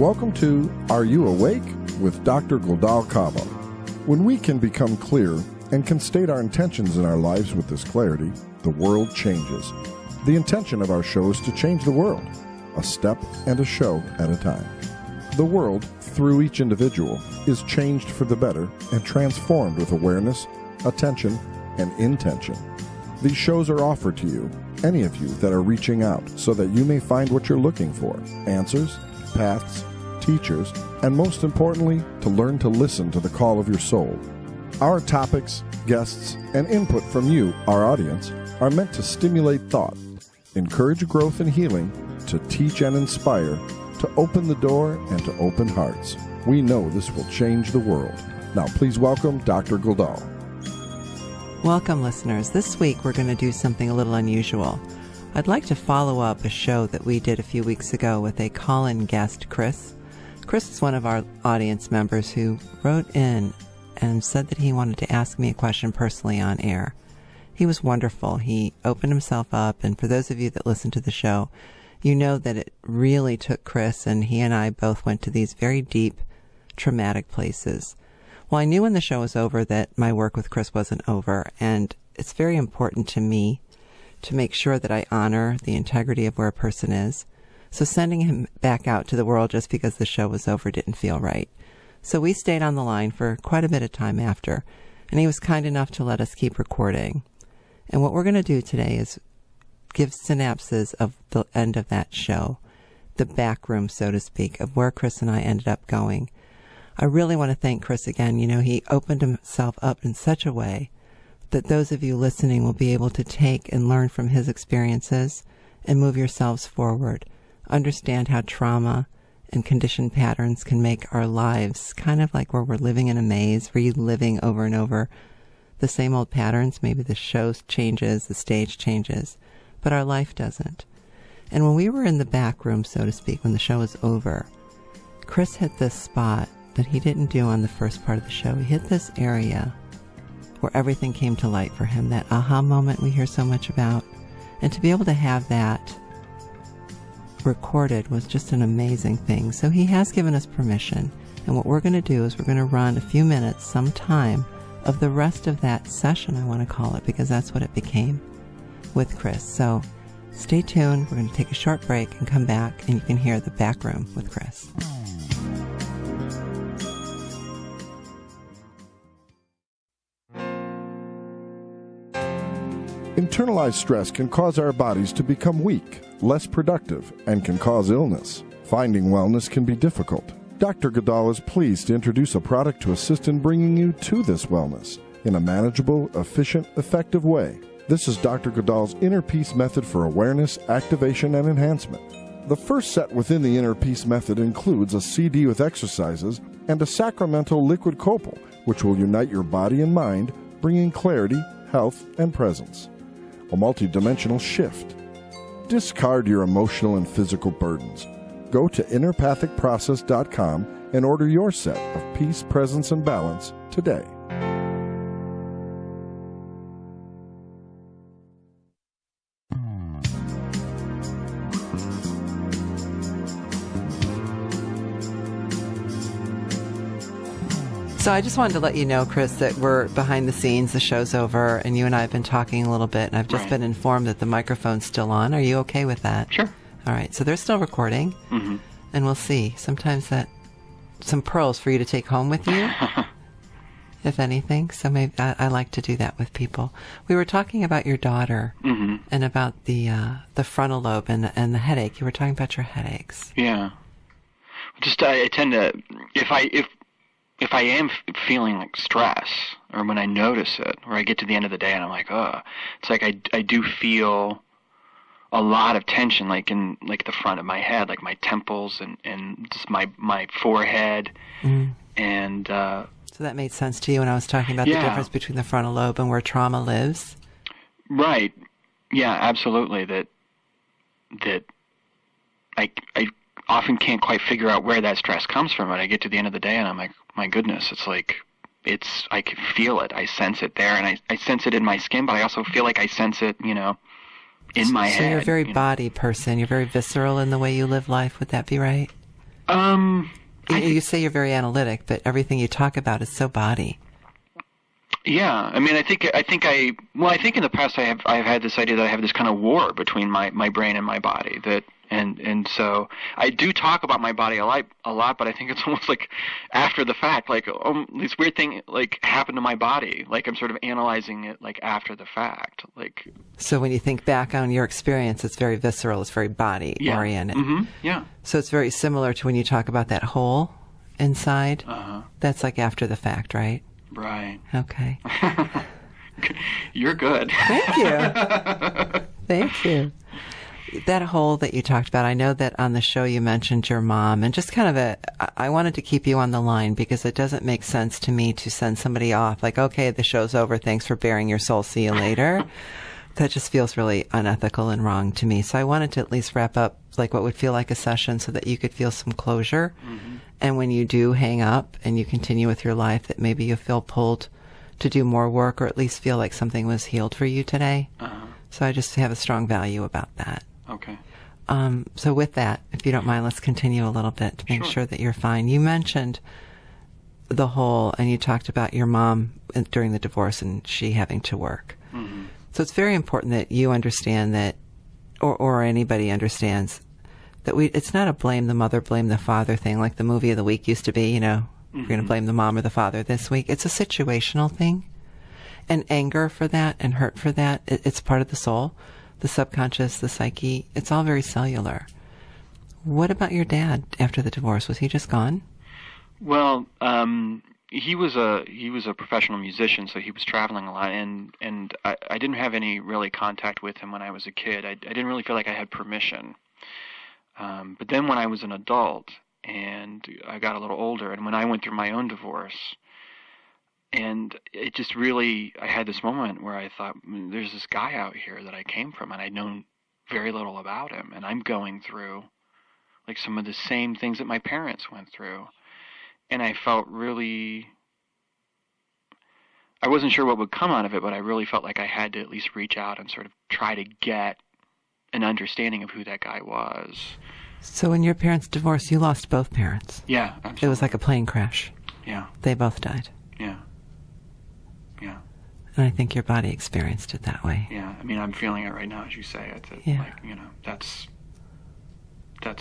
Welcome to Are You Awake? With Dr. Guldaal Kaba. When we can become clear and can state our intentions in our lives with this clarity, the world changes. The intention of our show is to change the world, a step and a show at a time. The world, through each individual, is changed for the better and transformed with awareness, attention, and intention. These shows are offered to you, any of you that are reaching out, so that you may find what you're looking for, answers, paths, teachers, and most importantly, to learn to listen to the call of your soul. Our topics, guests, and input from you, our audience, are meant to stimulate thought, encourage growth and healing, to teach and inspire, to open the door, and to open hearts. We know this will change the world. Now please welcome Dr. Guldaal. Welcome, listeners. This week we're going to do something a little unusual. I'd like to follow up a show that we did a few weeks ago with a call-in guest, Chris. Chris is one of our audience members who wrote in and said that he wanted to ask me a question personally on air. He was wonderful. He opened himself up, and for those of you that listen to the show, you know that it really took Chris, and he and I both went to these very deep, traumatic places. Well, I knew when the show was over that my work with Chris wasn't over, and it's very important to me to make sure that I honor the integrity of where a person is. So sending him back out to the world just because the show was over didn't feel right. So we stayed on the line for quite a bit of time after, and he was kind enough to let us keep recording. And what we're going to do today is give synapses of the end of that show, the back room, so to speak, of where Chris and I ended up going. I really want to thank Chris again. You know, he opened himself up in such a way that those of you listening will be able to take and learn from his experiences and move yourselves forward. Understand how trauma and conditioned patterns can make our lives kind of like where we're living in a maze, reliving over and over the same old patterns. Maybe the show changes, the stage changes, but our life doesn't. And when we were in the back room, so to speak, when the show was over, Chris hit this spot that he didn't do on the first part of the show. He hit this area where everything came to light for him, that aha moment we hear so much about. And to be able to have that recorded was just an amazing thing. So he has given us permission. And what we're going to do is we're going to run a few minutes, some time, of the rest of that session, I want to call it, because that's what it became with Chris. So stay tuned. We're going to take a short break and come back, and you can hear the back room with Chris. Internalized stress can cause our bodies to become weak, less productive, and can cause illness. Finding wellness can be difficult. Dr. Guldaal is pleased to introduce a product to assist in bringing you to this wellness in a manageable, efficient, effective way. This is Dr. Guldaal's Inner Peace Method for awareness, activation, and enhancement. The first set within the Inner Peace Method includes a CD with exercises and a sacramental liquid copal, which will unite your body and mind, bringing clarity, health, and presence. A multidimensional shift. Discard your emotional and physical burdens. Go to innerpathicprocess.com and order your set of peace, presence, and balance today. So I just wanted to let you know, Chris, that we're behind the scenes. The show's over, and you and I have been talking a little bit, and I've just been informed that the microphone's still on. Are you okay with that? Sure. All right. So they're still recording, and we'll see. Sometimes some pearls for you to take home with you, if anything. So maybe I like to do that with people. We were talking about your daughter and about the frontal lobe and the headache. You were talking about your headaches. Yeah. Just I tend to if I am feeling like stress, or when I notice it, or I get to the end of the day and I'm like, oh, it's like I do feel a lot of tension, like in like the front of my head, like my temples and just my forehead, and so that made sense to you when I was talking about the difference between the frontal lobe and where trauma lives. Right. Yeah, absolutely. That I often can't quite figure out where that stress comes from, and I get to the end of the day and I'm like, my goodness, it's like, I can feel it. I sense it there, and I sense it in my skin, but I also feel like I sense it, in my head. So you're a very body person. You're very visceral in the way you live life. Would that be right? You say you're very analytic, but everything you talk about is so body. Yeah, I mean, I think in the past I've had this idea that I have this kind of war between my brain and my body, and so I do talk about my body a lot, but I think it's almost like after the fact, like this weird thing like happened to my body, like I'm sort of analyzing it like after the fact, like. So when you think back on your experience, it's very visceral, it's very body oriented. Mm-hmm. Yeah. So it's very similar to when you talk about that hole inside. That's like after the fact, right? Right. Okay. You're good. Thank you. Thank you. That hole that you talked about, I know that on the show you mentioned your mom, and just kind of I wanted to keep you on the line because it doesn't make sense to me to send somebody off like, okay, the show's over, thanks for bearing your soul, see you later. That just feels really unethical and wrong to me. So I wanted to at least wrap up like what would feel like a session so that you could feel some closure. Mm-hmm. And when you do hang up and you continue with your life, that maybe you feel pulled to do more work or at least feel like something was healed for you today. So I just have a strong value about that. Okay. So with that, if you don't mind, let's continue a little bit to make sure that you're fine. You mentioned the whole, and you talked about your mom during the divorce and she having to work. Mm-hmm. So it's very important that you understand that, or anybody understands, that it's not a blame the mother, blame the father thing like the movie of the week used to be, you know, we're going to blame the mom or the father this week. It's a situational thing. And anger for that and hurt for that, it's part of the soul, the subconscious, the psyche. It's all very cellular. What about your dad after the divorce? Was he just gone? Well, he was a professional musician, so he was traveling a lot, and I didn't have any really contact with him when I was a kid. I didn't really feel like I had permission. But then when I was an adult and I got a little older, and when I went through my own divorce, and it just really, I had this moment where I thought, there's this guy out here that I came from, and I'd known very little about him, and I'm going through like some of the same things that my parents went through. And I felt really, I wasn't sure what would come out of it, but I really felt like I had to at least reach out and sort of try to get an understanding of who that guy was. So when your parents divorced, you lost both parents. Yeah, absolutely. It was like a plane crash. Yeah. They both died. Yeah. Yeah. And I think your body experienced it that way. Yeah. I mean, I'm feeling it right now as you say it. That, like, you know, that's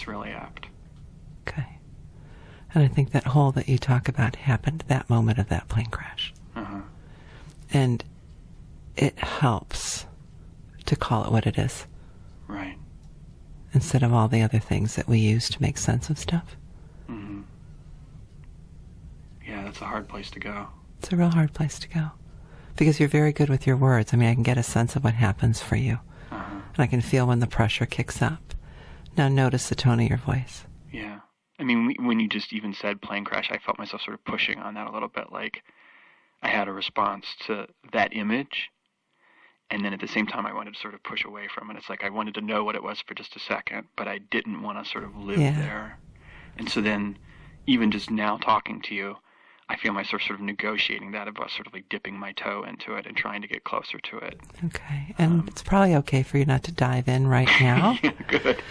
really apt. Okay. And I think that hole that you talk about happened that moment of that plane crash. And it helps to call it what it is. Right. Instead of all the other things that we use to make sense of stuff. Mm-hmm. Yeah, that's a hard place to go. It's a real hard place to go. Because you're very good with your words. I mean, I can get a sense of what happens for you. And I can feel when the pressure kicks up. Now notice the tone of your voice. Yeah. I mean, when you just even said plane crash, I felt myself sort of pushing on that a little bit. Like I had a response to that image. And then at the same time, I wanted to sort of push away from it. It's like I wanted to know what it was for just a second, but I didn't want to sort of live there. And so then, even just now talking to you, I feel myself sort of negotiating that about sort of like dipping my toe into it and trying to get closer to it. Okay. And it's probably okay for you not to dive in right now. Yeah, good.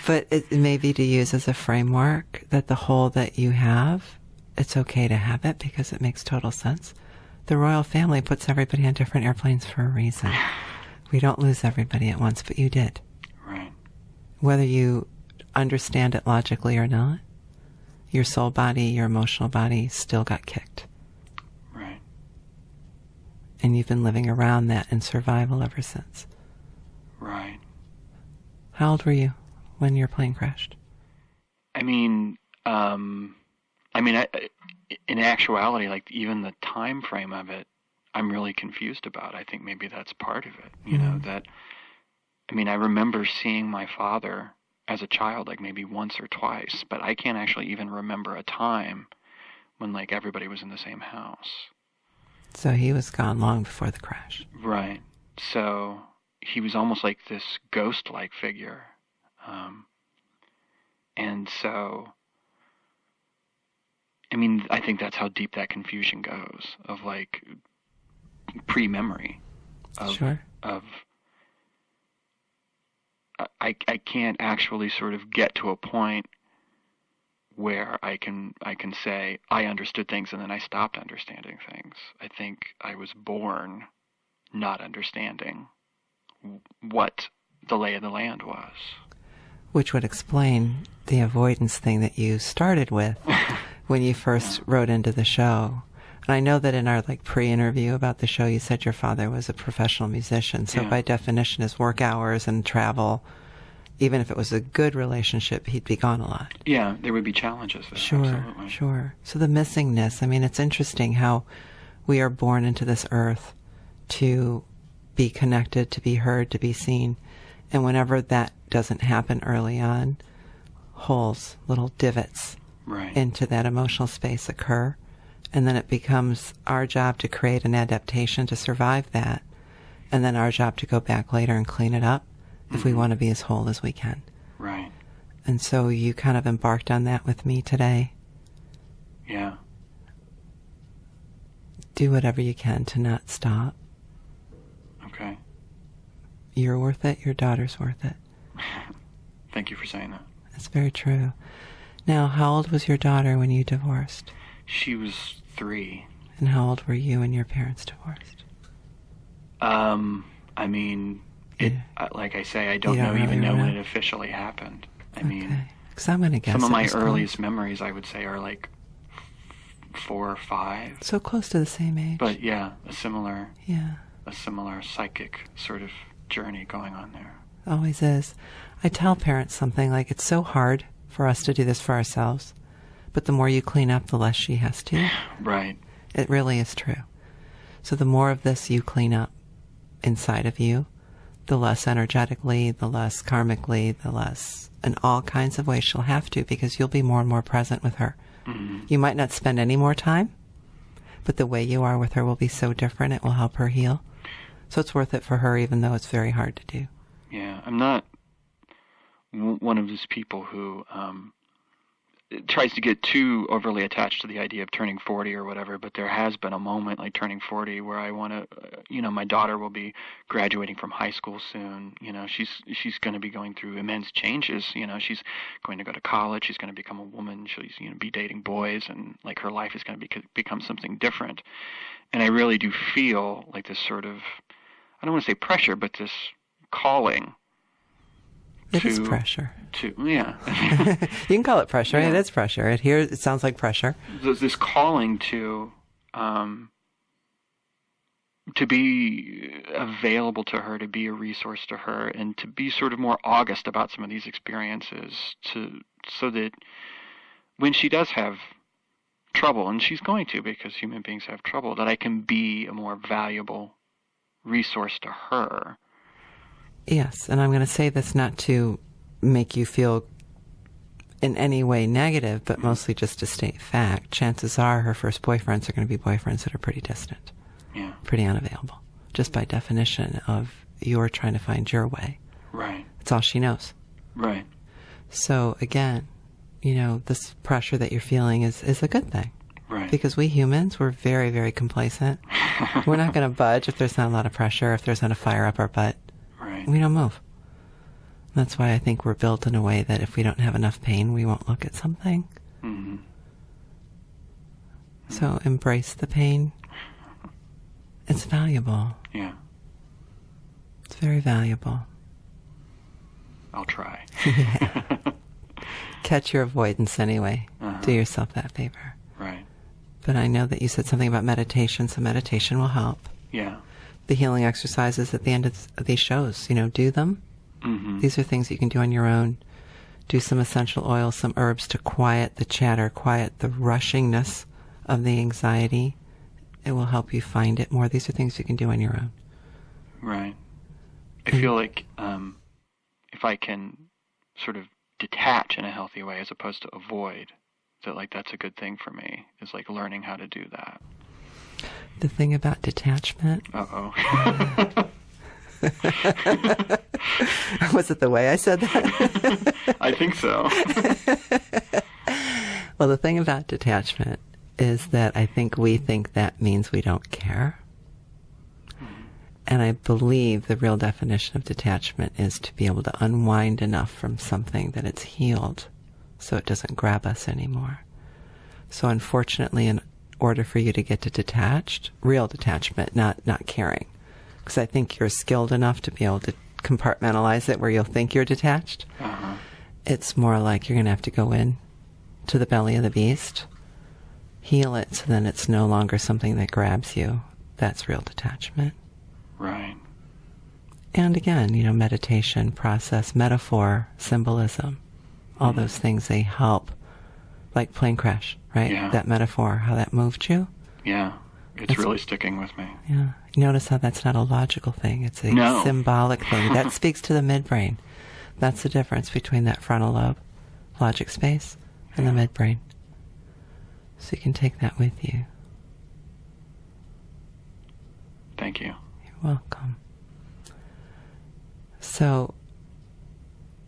But it may be to use as a framework that the hole that you have, it's okay to have it because it makes total sense. The royal family puts everybody on different airplanes for a reason. We don't lose everybody at once, but you did. Right. Whether you understand it logically or not, your soul body, your emotional body still got kicked. Right. And you've been living around that in survival ever since. Right. How old were you when your plane crashed? I mean, in actuality, like even the time frame of it, I'm really confused about. I think maybe that's part of it. You know, that, I mean, I remember seeing my father as a child, like maybe once or twice, but I can't actually even remember a time when like everybody was in the same house. So he was gone long before the crash. Right. So he was almost like this ghost-like figure. And so, I mean, I think that's how deep that confusion goes, of like pre-memory. I can't actually sort of get to a point where I can say I understood things and then I stopped understanding things. I think I was born not understanding what the lay of the land was. Which would explain the avoidance thing that you started with when you first wrote into the show. And I know that in our pre-interview about the show, you said your father was a professional musician. So by definition, his work hours and travel, even if it was a good relationship, he'd be gone a lot. Yeah, there would be challenges there. Absolutely. Sure. So the missingness, I mean, it's interesting how we are born into this earth to be connected, to be heard, to be seen. And whenever that doesn't happen early on, holes, little divots into that emotional space occur. And then it becomes our job to create an adaptation to survive that. And then our job to go back later and clean it up if we want to be as whole as we can. Right. And so you kind of embarked on that with me today. Yeah. Do whatever you can to not stop. Okay. You're worth it. Your daughter's worth it. Thank you for saying that. That's very true. Now, how old was your daughter when you divorced? She was 3. And how old were you when your parents divorced? I mean, like I say, I don't even know when it officially happened. I mean, because I'm going to guess some of my earliest memories, I would say, are 4 or 5. So close to the same age. But yeah, a similar psychic sort of journey going on there. Always is. I tell parents something like, it's so hard for us to do this for ourselves, but the more you clean up, the less she has to. Right. It really is true. So the more of this you clean up inside of you, the less energetically, the less karmically, the less in all kinds of ways she'll have to, because you'll be more and more present with her. Mm-hmm. You might not spend any more time, but the way you are with her will be so different, it will help her heal. So it's worth it for her, even though it's very hard to do. Yeah, I'm not one of those people who tries to get too overly attached to the idea of turning 40 or whatever, but there has been a moment like turning 40 where I want to, my daughter will be graduating from high school soon. She's going to be going through immense changes. She's going to go to college. She's going to become a woman. She's be dating boys, and her life is going to become something different. And I really do feel like this sort of, I don't want to say pressure, but this calling. It is pressure. Yeah. You can call it pressure. Yeah. It is pressure. It sounds like pressure. There's this calling to be available to her, to be a resource to her, and to be sort of more august about some of these experiences, so that when she does have trouble, and she's going to, because human beings have trouble, that I can be a more valuable resource to her. Yes, and I'm going to say this not to make you feel in any way negative, but mostly just to state fact. Chances are her first boyfriends are going to be boyfriends that are pretty distant, pretty unavailable, just by definition of you're trying to find your way. Right. That's all she knows. Right. So again, this pressure that you're feeling is a good thing. Right. Because we humans, we're very, very complacent. We're not going to budge if there's not a lot of pressure, if there's not a fire up our butt. Right. We don't move. That's why I think we're built in a way that if we don't have enough pain, we won't look at something. Mm-hmm. So embrace the pain. It's valuable. Yeah. It's very valuable. I'll try. Yeah. Catch your avoidance anyway. Uh-huh. Do yourself that favor. Right. But I know that you said something about meditation, so meditation will help. Yeah. The healing exercises at the end of these shows, do them. Mm-hmm. These are things you can do on your own. Do some essential oils, some herbs to quiet the chatter, quiet the rushingness of the anxiety. It will help you find it more. These are things you can do on your own. Right. I feel like if I can sort of detach in a healthy way as opposed to avoid, that's a good thing for me, is learning how to do that. The thing about detachment. Uh-oh. Was it the way I said that? I think so. Well, the thing about detachment is that I think we think that means we don't care. And I believe the real definition of detachment is to be able to unwind enough from something that it's healed so it doesn't grab us anymore. So unfortunately, in order for you to get to detached, real detachment, not caring, because I think you're skilled enough to be able to compartmentalize it where you'll think you're detached. Uh-huh. It's more like you're going to have to go in to the belly of the beast, heal it, so then it's no longer something that grabs you. That's real detachment. Right. And again, meditation, process, metaphor, symbolism, all those things, they help. Like plane crash, right? Yeah. That metaphor, how that moved you. Yeah. It's really sticking with me. Yeah. Notice how that's not a logical thing. It's a symbolic thing. That speaks to the midbrain. That's the difference between that frontal lobe, logic space, and the midbrain. So you can take that with you. Thank you. You're welcome. So,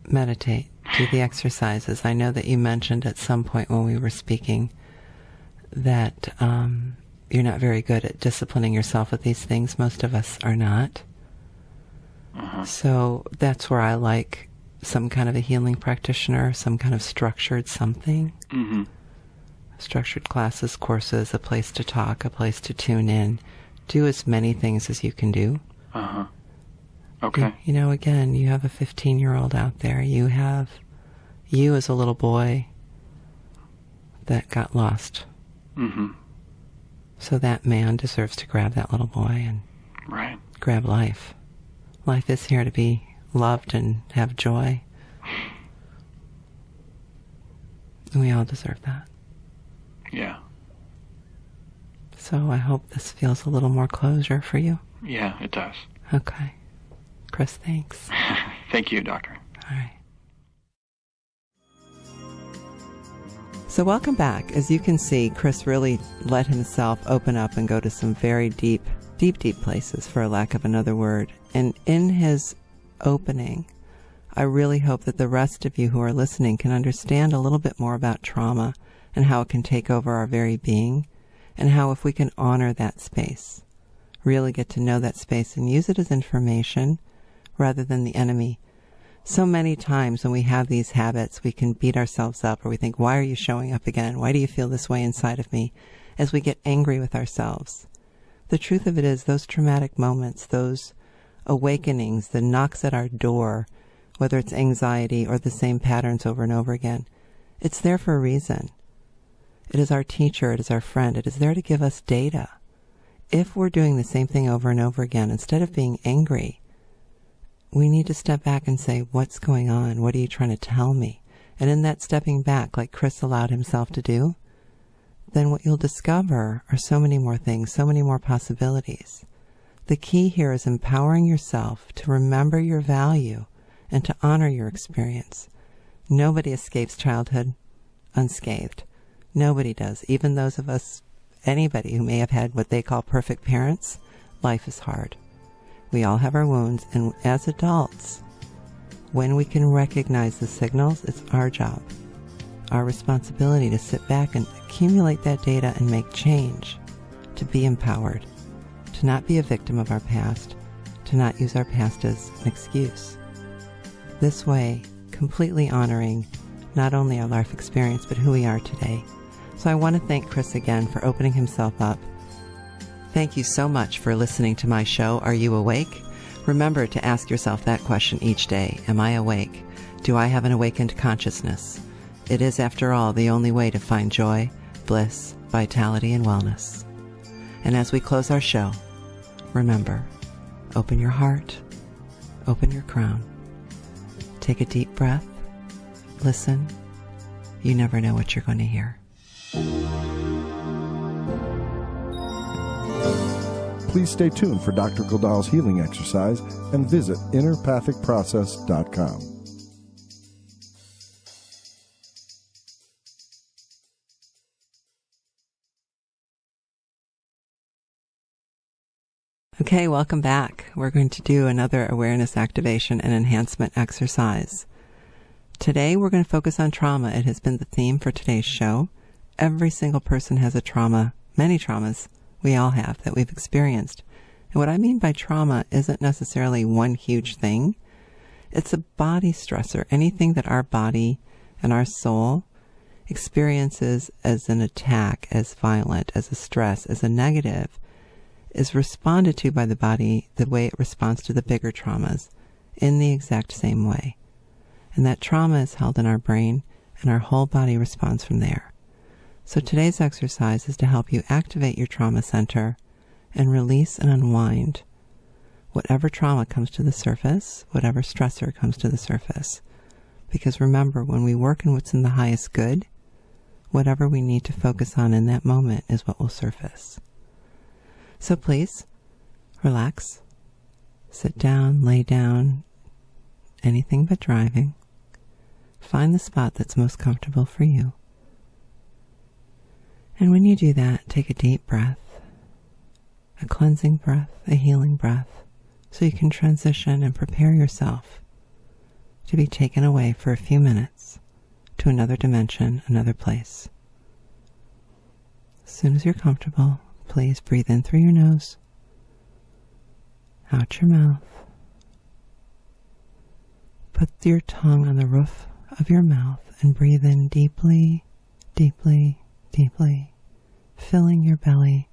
meditate. Do the exercises. I know that you mentioned at some point when we were speaking that you're not very good at disciplining yourself with these things. Most of us are not. Uh-huh. So that's where I like some kind of a healing practitioner, some kind of structured something. Mm-hmm. Structured classes, courses, a place to talk, a place to tune in. Do as many things as you can do. Uh-huh. Okay. Again, you have a 15-year-old out there. You have you as a little boy that got lost. Mm-hmm. So that man deserves to grab that little boy and Right. grab life. Life is here to be loved and have joy. And we all deserve that. Yeah. So I hope this feels a little more closure for you. Yeah, it does. Okay. Chris, thanks. Thank you, Doctor. All right. So welcome back. As you can see, Chris really let himself open up and go to some very deep places, for lack of another word. And in his opening, I really hope that the rest of you who are listening can understand a little bit more about trauma and how it can take over our very being, and how if we can honor that space, really get to know that space and use it as information rather than the enemy. So many times when we have these habits, we can beat ourselves up, or we think, why are you showing up again? Why do you feel this way inside of me? As we get angry with ourselves. The truth of it is, those traumatic moments, those awakenings, the knocks at our door, whether it's anxiety or the same patterns over and over again, it's there for a reason. It is our teacher, it is our friend, it is there to give us data. If we're doing the same thing over and over again, instead of being angry, we need to step back and say, what's going on? What are you trying to tell me? And in that stepping back, like Chris allowed himself to do, then what you'll discover are so many more things, so many more possibilities. The key here is empowering yourself to remember your value and to honor your experience. Nobody escapes childhood unscathed. Nobody does. Even those of us, anybody who may have had what they call perfect parents, life is hard. We all have our wounds, and as adults, when we can recognize the signals, it's our job, our responsibility to sit back and accumulate that data and make change, to be empowered, to not be a victim of our past, to not use our past as an excuse. This way, completely honoring not only our life experience, but who we are today. So I want to thank Chris again for opening himself up. Thank you so much for listening to my show, Are You Awake? Remember to ask yourself that question each day. Am I awake? Do I have an awakened consciousness? It is, after all, the only way to find joy, bliss, vitality, and wellness. And as we close our show, remember, open your heart, open your crown, take a deep breath, listen. You never know what you're going to hear. Please stay tuned for Dr. Goldal's healing exercise and visit innerpathicprocess.com. Okay, welcome back. We're going to do another awareness activation and enhancement exercise. Today, we're going to focus on trauma. It has been the theme for today's show. Every single person has a trauma, many traumas we all have that we've experienced. And what I mean by trauma isn't necessarily one huge thing. It's a body stressor, anything that our body and our soul experiences as an attack, as violent, as a stress, as a negative, is responded to by the body the way it responds to the bigger traumas, in the exact same way. And that trauma is held in our brain, and our whole body responds from there. So today's exercise is to help you activate your trauma center and release and unwind whatever trauma comes to the surface, whatever stressor comes to the surface. Because remember, when we work in what's in the highest good, whatever we need to focus on in that moment is what will surface. So please, relax. Sit down, lay down, anything but driving. Find the spot that's most comfortable for you. And when you do that, take a deep breath, a cleansing breath, a healing breath, so you can transition and prepare yourself to be taken away for a few minutes to another dimension, another place. As soon as you're comfortable, please breathe in through your nose, out your mouth. Put your tongue on the roof of your mouth and breathe in deeply, deeply, deeply, filling your belly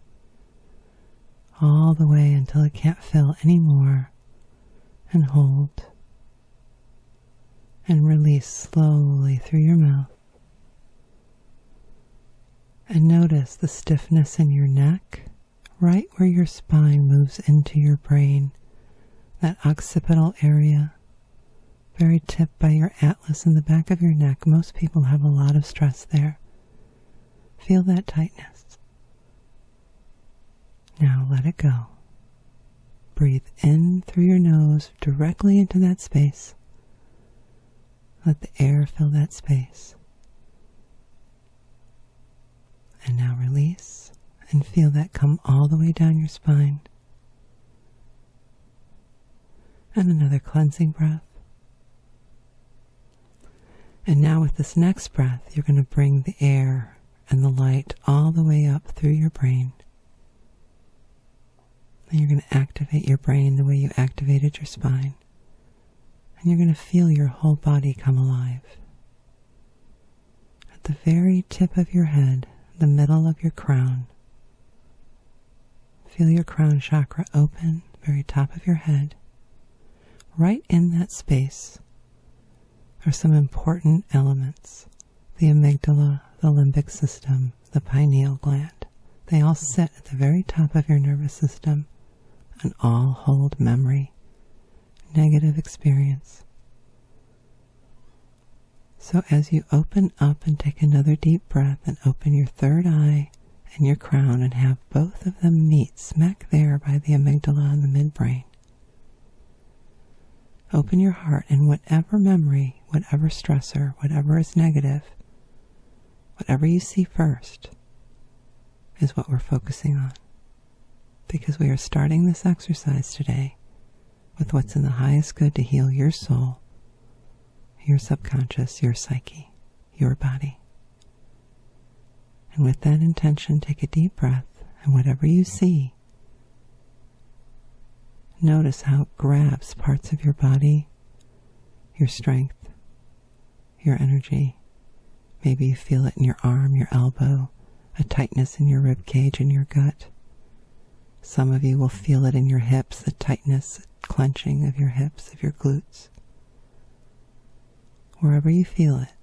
all the way until it can't fill anymore, and hold. And release slowly through your mouth. And notice the stiffness in your neck, right where your spine moves into your brain, that occipital area, very tipped by your atlas in the back of your neck. Most people have a lot of stress there. Feel that tightness. Now let it go. Breathe in through your nose directly into that space. Let the air fill that space. And now release and feel that come all the way down your spine. And another cleansing breath. And now with this next breath, you're going to bring the air and the light all the way up through your brain. And you're going to activate your brain the way you activated your spine. And you're going to feel your whole body come alive. At the very tip of your head, the middle of your crown, feel your crown chakra open, very top of your head. Right in that space are some important elements. The amygdala, the limbic system, the pineal gland. They all sit at the very top of your nervous system and all hold memory, negative experience. So as you open up and take another deep breath and open your third eye and your crown and have both of them meet smack there by the amygdala and the midbrain. Open your heart, and whatever memory, whatever stressor, whatever is negative, whatever you see first is what we're focusing on. Because we are starting this exercise today with what's in the highest good to heal your soul, your subconscious, your psyche, your body. And with that intention, take a deep breath, and whatever you see, notice how it grabs parts of your body, your strength, your energy. Maybe you feel it in your arm, your elbow, a tightness in your rib cage and your gut. Some of you will feel it in your hips, the tightness, clenching of your hips, of your glutes. Wherever you feel it,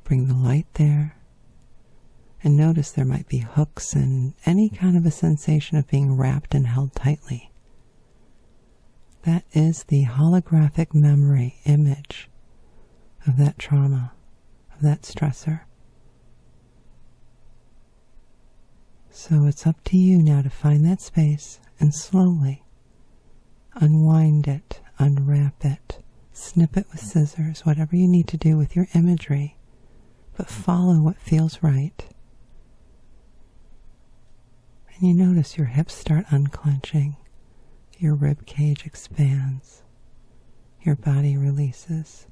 bring the light there, and notice there might be hooks and any kind of a sensation of being wrapped and held tightly. That is the holographic memory image of that trauma, of that stressor. So it's up to you now to find that space and slowly unwind it, unwrap it, snip it with scissors, whatever you need to do with your imagery, but follow what feels right. And you notice your hips start unclenching, your rib cage expands, your body releases.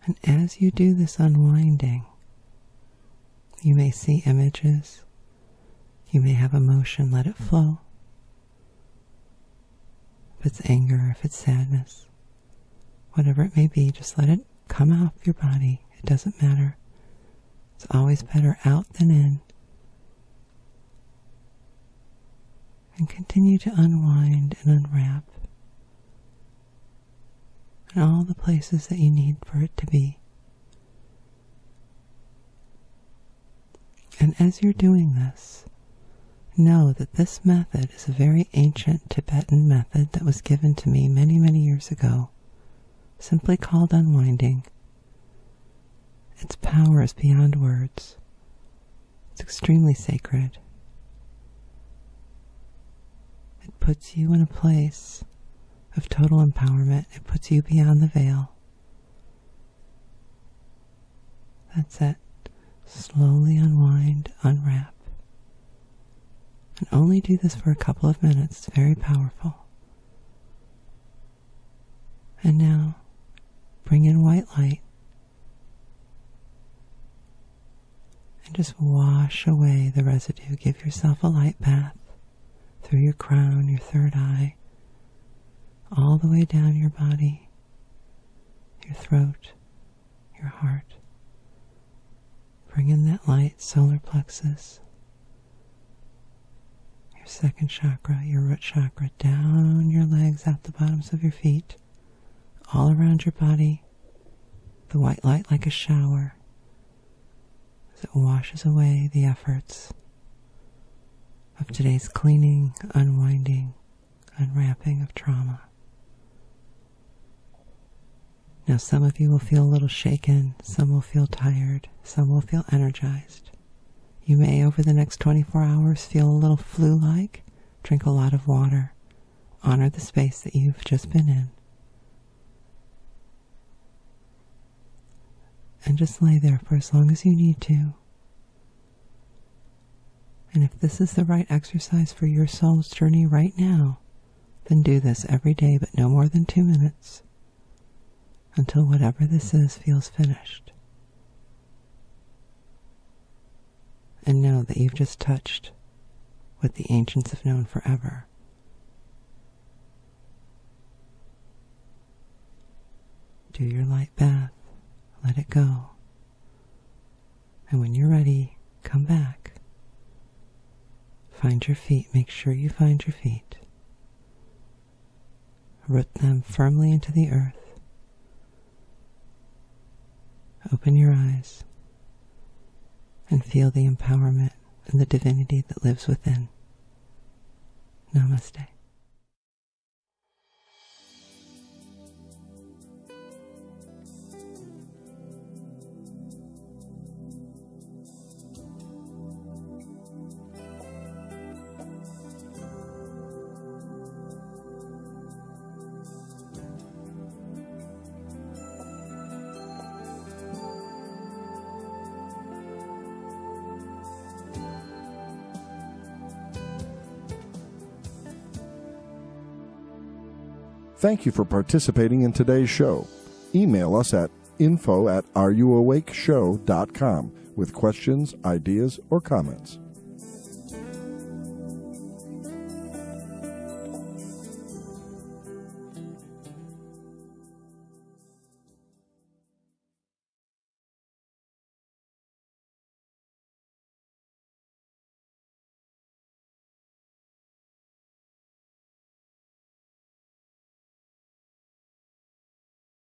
And as you do this unwinding, you may see images, you may have emotion, let it flow. If it's anger, if it's sadness, whatever it may be, just let it come off your body. It doesn't matter. It's always better out than in. And continue to unwind and unwrap in all the places that you need for it to be. And as you're doing this, know that this method is a very ancient Tibetan method that was given to me many, many years ago, simply called unwinding. Its power is beyond words. It's extremely sacred. It puts you in a place of total empowerment. It puts you beyond the veil. That's it. Slowly unwind, unwrap. And only do this for a couple of minutes. It's very powerful. And now, bring in white light. And just wash away the residue. Give yourself a light bath through your crown, your third eye, all the way down your body, your throat, your heart. Bring in that light, solar plexus, your second chakra, your root chakra, down your legs, out the bottoms of your feet, all around your body, the white light like a shower, as it washes away the efforts of today's cleaning, unwinding, unwrapping of trauma. Now some of you will feel a little shaken, some will feel tired, some will feel energized. You may over the next 24 hours feel a little flu-like. Drink a lot of water. Honor the space that you've just been in. And just lay there for as long as you need to. And if this is the right exercise for your soul's journey right now, then do this every day, but no more than 2 minutes, until whatever this is feels finished. And know that you've just touched what the ancients have known forever. Do your light bath, let it go, and when you're ready, come back. Find your feet, make sure you find your feet. Root them firmly into the earth. Open your eyes and feel the empowerment and the divinity that lives within. Namaste. Thank you for participating in today's show. Email us at info@areyouawakeshow.com with questions, ideas, or comments.